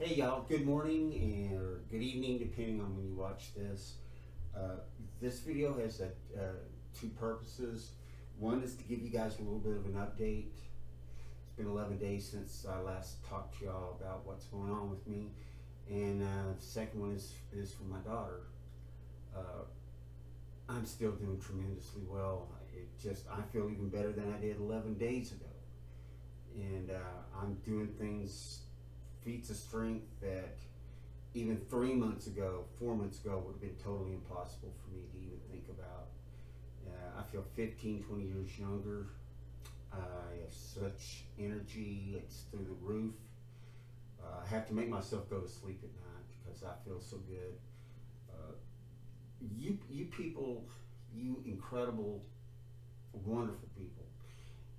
Hey y'all, good morning or good evening depending on when you watch this. Uh, this video has two purposes. One is to give you guys a little bit of an update. It's been 11 days since I last talked to y'all about what's going on with me. And the second one is for my daughter. Uh, I'm still doing tremendously well. I feel even better than I did 11 days ago. And I'm doing things, feats of strength that even 3 months ago, 4 months ago, would have been totally impossible for me to even think about. I feel 15, 20 years younger. I have such energy, it's through the roof. I have to make myself go to sleep at night because I feel so good. Uh, you people, you incredible, wonderful people,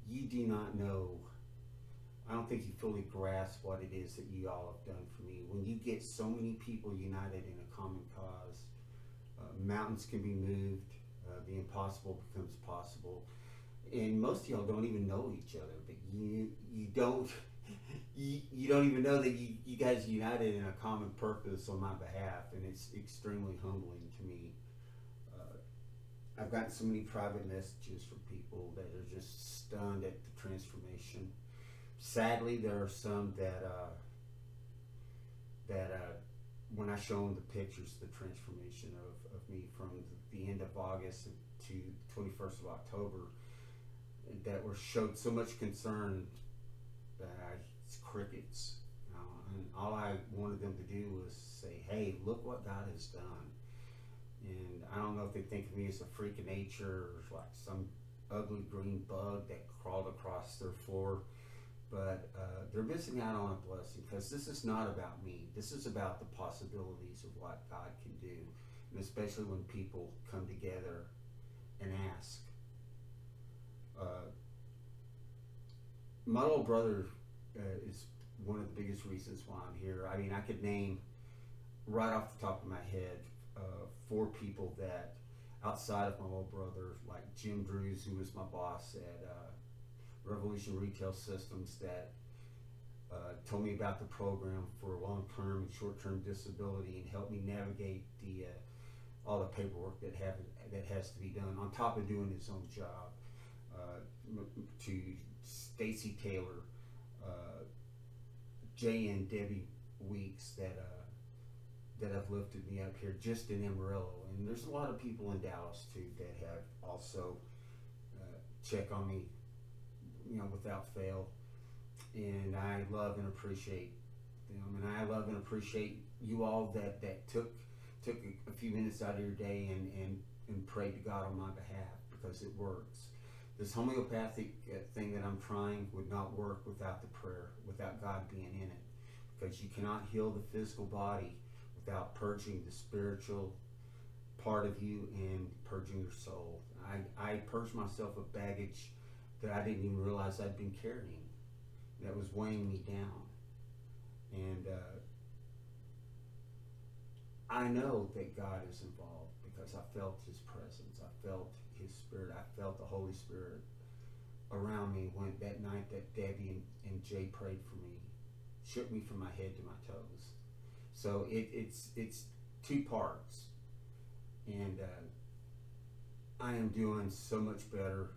you do not know. I don't think you fully grasp what it is that you all have done for me. When you get so many people united in a common cause, mountains can be moved, the impossible becomes possible. And most of y'all don't even know each other, but you don't you don't even know that you guys united in a common purpose on my behalf, and it's extremely humbling to me. I've gotten so many private messages from people that are just stunned at the transformation. Sadly, there are some that when I show them the pictures, the transformation of me from the end of August to 21st of October, that were showed so much concern that it's crickets. And all I wanted them to do was say, "Hey, look what God has done." And I don't know if they think of me as a freak of nature or like some ugly green bug that crawled across their floor, but they're missing out on a blessing because this is not about me. This is about the possibilities of what God can do, and especially when people come together and ask. Uh, my little brother is one of the biggest reasons why I'm here. I mean, I could name right off the top of my head four people that outside of my little brother, like Jim Drews, who was my boss at Revolution Retail Systems, that told me about the program for long-term and short-term disability and helped me navigate the all the paperwork that has to be done on top of doing his own job. To Stacy Taylor, uh, Jay and Debbie Weeks that have lifted me up here just in Amarillo, and there's a lot of people in Dallas too that have also checked on me, without fail. And I love and appreciate them, and I love and appreciate you all that took a few minutes out of your day and prayed to God on my behalf, because it works. This homeopathic thing that I'm trying would not work without the prayer, without God being in it, because you cannot heal the physical body without purging the spiritual part of you and purging your soul. I purged myself of baggage that I didn't even realize I'd been carrying, that was weighing me down. And I know that God is involved because I felt His presence. I felt His Spirit. I felt the Holy Spirit around me when that night that Debbie and Jay prayed for me, shook me from my head to my toes. So it's two parts, and I am doing so much better.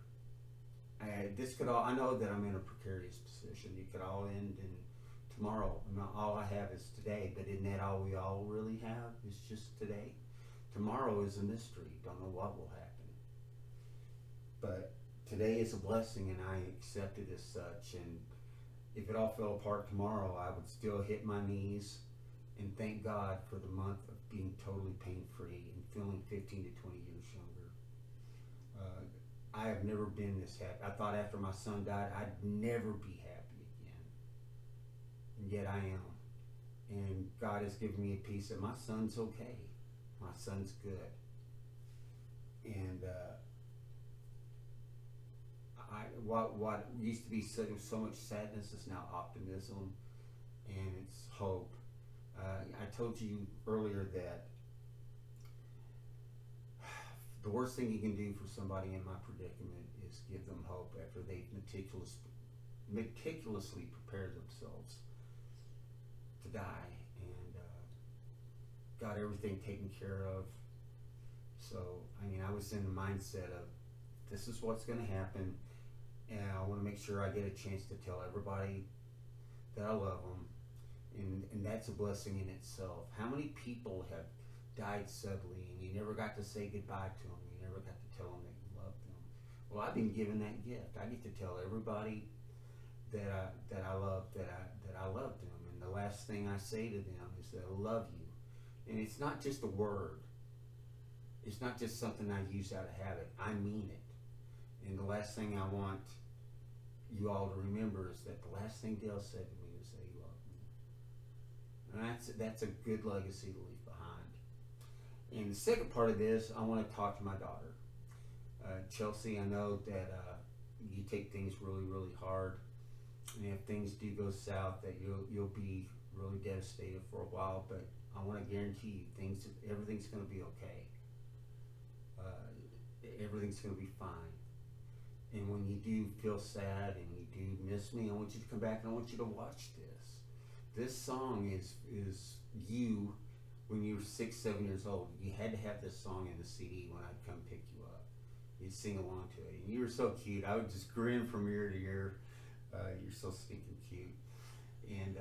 This could all. I know that I'm in a precarious position. It could all end in tomorrow. All I have is today, but isn't that all we all really have? Is just today. Tomorrow is a mystery. Don't know what will happen. But today is a blessing, and I accept it as such. And if it all fell apart tomorrow, I would still hit my knees and thank God for the month of being totally pain free and feeling 15 to 20 years younger. I have never been this happy. I thought after my son died, I'd never be happy again. And yet I am. And God has given me a peace that my son's okay. My son's good. And what used to be so much sadness is now optimism, and it's hope. I told you earlier that the worst thing you can do for somebody in my predicament is give them hope after they've meticulously prepared themselves to die, and got everything taken care of. So, I mean, I was in the mindset of this is what's going to happen, and I want to make sure I get a chance to tell everybody that I love them, and that's a blessing in itself. How many people have died suddenly, and you never got to say goodbye to them? You never got to tell them that you loved them. Well, I've been given that gift. I get to tell everybody that I love that I love them, and the last thing I say to them is that I love you. And it's not just a word. It's not just something I use out of habit. I mean it. And the last thing I want you all to remember is that the last thing Dale said to me was that he loved me. And that's a good legacy to leave behind. And the second part of this, I want to talk to my daughter. Chelsea, I know that you take things really, really hard. And if things do go south, that you'll be really devastated for a while. But I want to guarantee you, everything's going to be okay. Everything's going to be fine. And when you do feel sad and you do miss me, I want you to come back and I want you to watch this. This song is you when you were 6, 7 years old. You had to have this song in the CD when I'd come pick you up. You'd sing along to it. And you were so cute. I would just grin from ear to ear. You're so stinking cute. And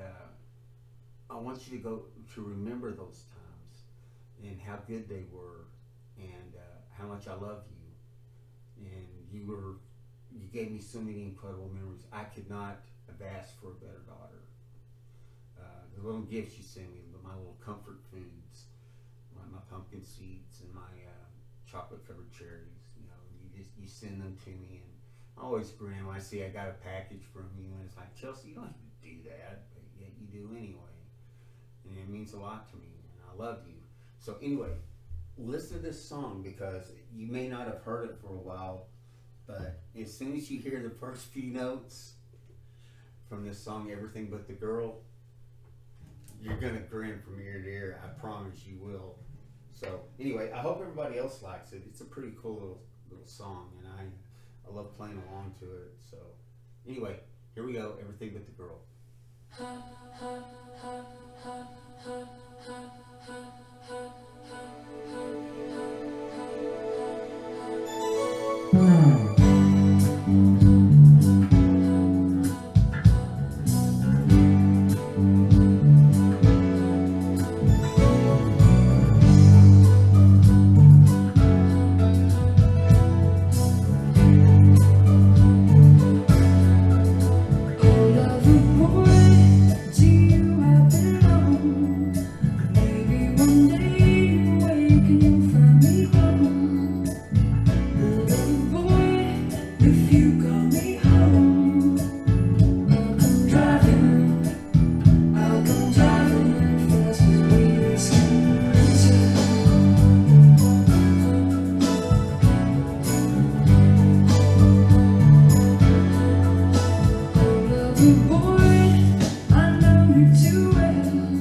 I want you to go to remember those times and how good they were and how much I love you. And you gave me so many incredible memories. I could not have asked for a better daughter. The little gifts you send me, my little comfort foods, my pumpkin seeds and my chocolate covered cherries, you send them to me, and I always grin when I see I got a package from you, and it's like, Chelsea, you don't have to do that, but yet you do anyway. And it means a lot to me, and I love you. So anyway, listen to this song because you may not have heard it for a while, but as soon as you hear the first few notes from this song, Everything But the Girl, you're going to grin from ear to ear. I promise you will. So anyway, I hope everybody else likes it. It's a pretty cool little song, and I love playing along to it. So anyway, here we go, Everything But the Girl. Boy, I know you too well.